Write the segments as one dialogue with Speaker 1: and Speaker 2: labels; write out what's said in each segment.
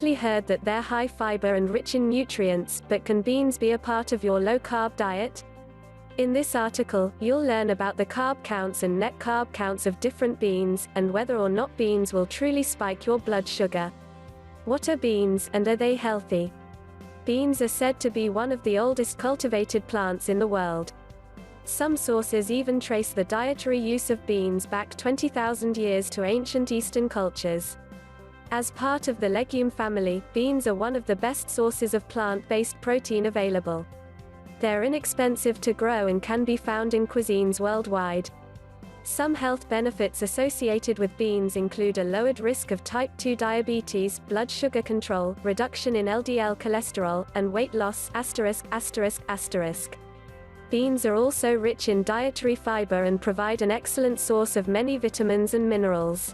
Speaker 1: Heard that they're high fiber and rich in nutrients, but can beans be a part of your low-carb diet? In this article, you'll learn about the carb counts and net carb counts of different beans, and whether or not beans will truly spike your blood sugar. What are beans, and are they healthy? Beans are said to be one of the oldest cultivated plants in the world. Some sources even trace the dietary use of beans back 20,000 years to ancient Eastern cultures. As part of the legume family, beans are one of the best sources of plant-based protein available. They're inexpensive to grow and can be found in cuisines worldwide. Some health benefits associated with beans include a lowered risk of type 2 diabetes, blood sugar control, reduction in LDL cholesterol, and weight loss. Beans are also rich in dietary fiber and provide an excellent source of many vitamins and minerals.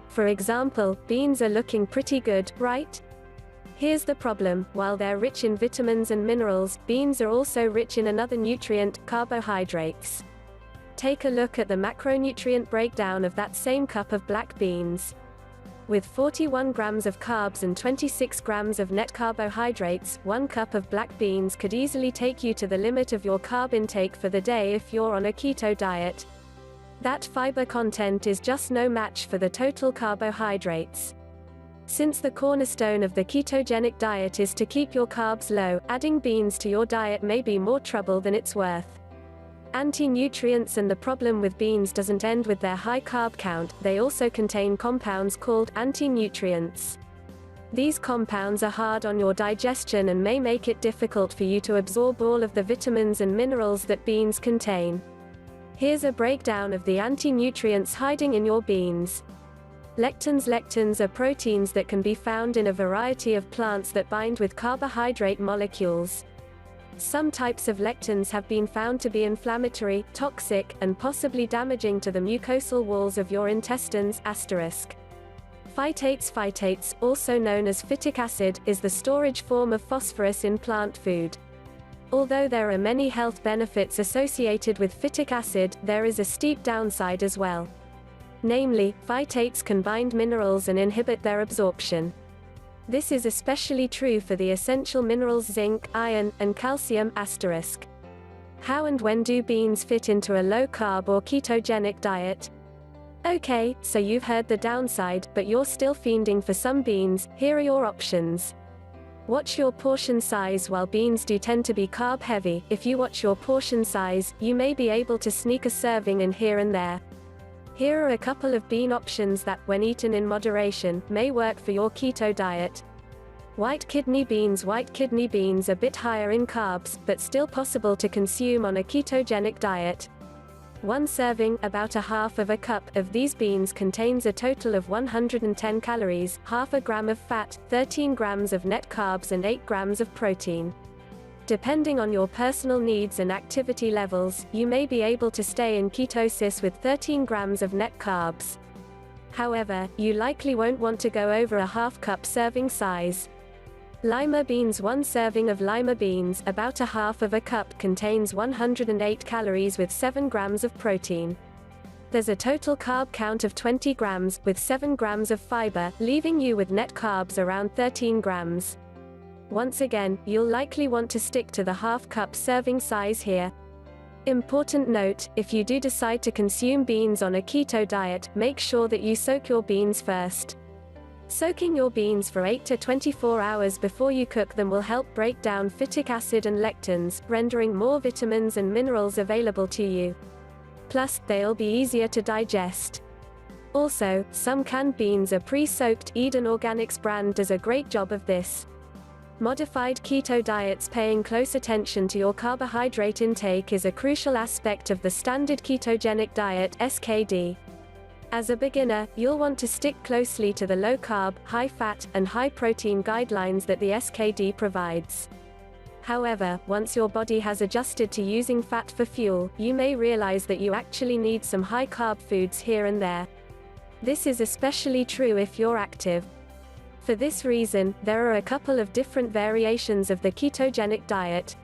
Speaker 1: For example, beans are looking pretty good, right? Here's the problem: while they're rich in vitamins and minerals, beans are also rich in another nutrient, carbohydrates. Take a look at the macronutrient breakdown of that same cup of black beans. With 41 grams of carbs and 26 grams of net carbohydrates, 1 cup of black beans could easily take you to the limit of your carb intake for the day if you're on a keto diet. That fiber content is just no match for the total carbohydrates. Since the cornerstone of the ketogenic diet is to keep your carbs low, adding beans to your diet may be more trouble than it's worth. Anti-nutrients. And the problem with beans doesn't end with their high carb count, they also contain compounds called anti-nutrients. These compounds are hard on your digestion and may make it difficult for you to absorb all of the vitamins and minerals that beans contain. Here's a breakdown of the anti-nutrients hiding in your beans. Lectins. Lectins are proteins that can be found in a variety of plants that bind with carbohydrate molecules. Some types of lectins have been found to be inflammatory, toxic, and possibly damaging to the mucosal walls of your intestines. Phytates. Phytates, also known as phytic acid, is the storage form of phosphorus in plant food. Although there are many health benefits associated with phytic acid, there is a steep downside as well. Namely, phytates can bind minerals and inhibit their absorption. This is especially true for the essential minerals zinc, iron, and calcium. How and when do beans fit into a low-carb or ketogenic diet? Okay, so you've heard the downside, but you're still fiending for some beans. Here are your options. Watch your portion size. While beans do tend to be carb-heavy, if you watch your portion size, you may be able to sneak a serving in here and there. Here are a couple of bean options that, when eaten in moderation, may work for your keto diet. White kidney beans. White kidney beans are a bit higher in carbs, but still possible to consume on a ketogenic diet. One serving, about a half of a cup, of these beans contains a total of 110 calories, half a gram of fat, 13 grams of net carbs and 8 grams of protein. Depending on your personal needs and activity levels, you may be able to stay in ketosis with 13 grams of net carbs. However, you likely won't want to go over a half-cup serving size. Lima beans. One serving of lima beans, about a half of a cup, contains 108 calories with 7 grams of protein. There's a total carb count of 20 grams, with 7 grams of fiber, leaving you with net carbs around 13 grams. Once again, you'll likely want to stick to the half-cup serving size here. Important note: if you do decide to consume beans on a keto diet, make sure that you soak your beans first. Soaking your beans for 8 to 24 hours before you cook them will help break down phytic acid and lectins, rendering more vitamins and minerals available to you. Plus, they'll be easier to digest. Also, some canned beans are pre-soaked. Eden Organics brand does a great job of this. Modified keto diets. Paying close attention to your carbohydrate intake is a crucial aspect of the standard ketogenic diet (SKD). As a beginner, you'll want to stick closely to the low-carb, high-fat, and high-protein guidelines that the SKD provides. However, once your body has adjusted to using fat for fuel, you may realize that you actually need some high-carb foods here and there. This is especially true if you're active. For this reason, there are a couple of different variations of the ketogenic diet.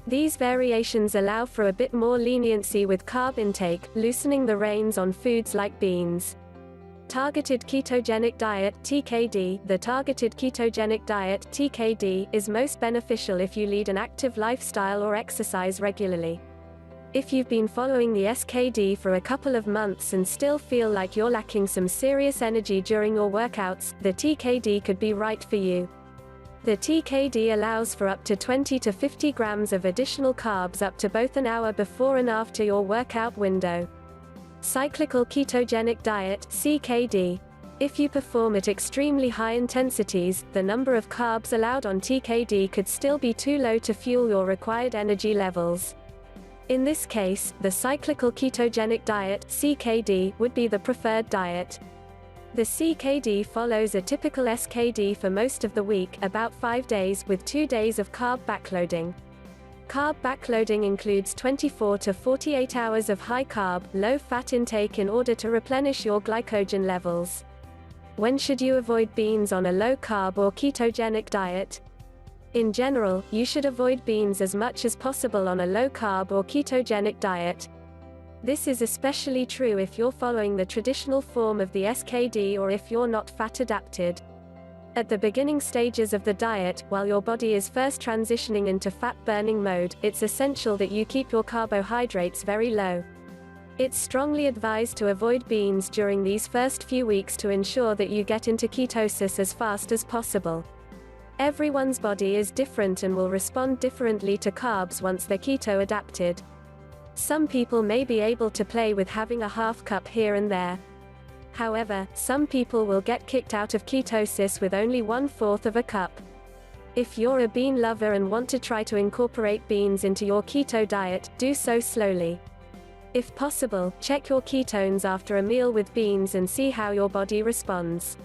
Speaker 1: These variations allow for a bit more leniency with carb intake, loosening the reins on foods like beans. Targeted ketogenic diet (TKD). The targeted ketogenic diet (TKD) is most beneficial if you lead an active lifestyle or exercise regularly. If you've been following the SKD for a couple of months and still feel like you're lacking some serious energy during your workouts, the TKD could be right for you. The TKD allows for up to 20 to 50 grams of additional carbs up to both an hour before and after your workout window. Cyclical ketogenic diet (CKD). If you perform at extremely high intensities, the number of carbs allowed on TKD could still be too low to fuel your required energy levels. In this case, the cyclical ketogenic diet (CKD) would be the preferred diet. The CKD follows a typical SKD for most of the week, about 5 days, with 2 days of carb backloading. Carb backloading includes 24 to 48 hours of high-carb, low-fat intake in order to replenish your glycogen levels. When should you avoid beans on a low-carb or ketogenic diet? In general, you should avoid beans as much as possible on a low-carb or ketogenic diet. This is especially true if you're following the traditional form of the SKD or if you're not fat-adapted. At the beginning stages of the diet, while your body is first transitioning into fat-burning mode, it's essential that you keep your carbohydrates very low. It's strongly advised to avoid beans during these first few weeks to ensure that you get into ketosis as fast as possible. Everyone's body is different and will respond differently to carbs once they're keto-adapted. Some people may be able to play with having a half cup here and there. However, some people will get kicked out of ketosis with only 1/4 of a cup. If you're a bean lover and want to try to incorporate beans into your keto diet, do so slowly. If possible, check your ketones after a meal with beans and see how your body responds.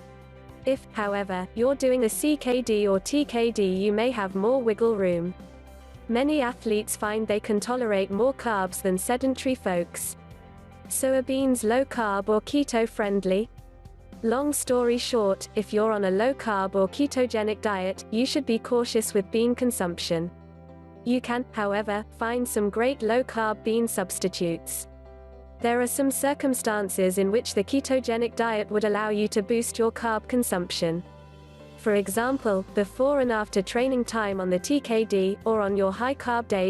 Speaker 1: If, however, you're doing a CKD or TKD, you may have more wiggle room. Many athletes find they can tolerate more carbs than sedentary folks. So are beans low-carb or keto-friendly? Long story short, if you're on a low-carb or ketogenic diet, you should be cautious with bean consumption. You can, however, find some great low-carb bean substitutes. There are some circumstances in which the ketogenic diet would allow you to boost your carb consumption. For example, before and after training time on the TKD, or on your high-carb days.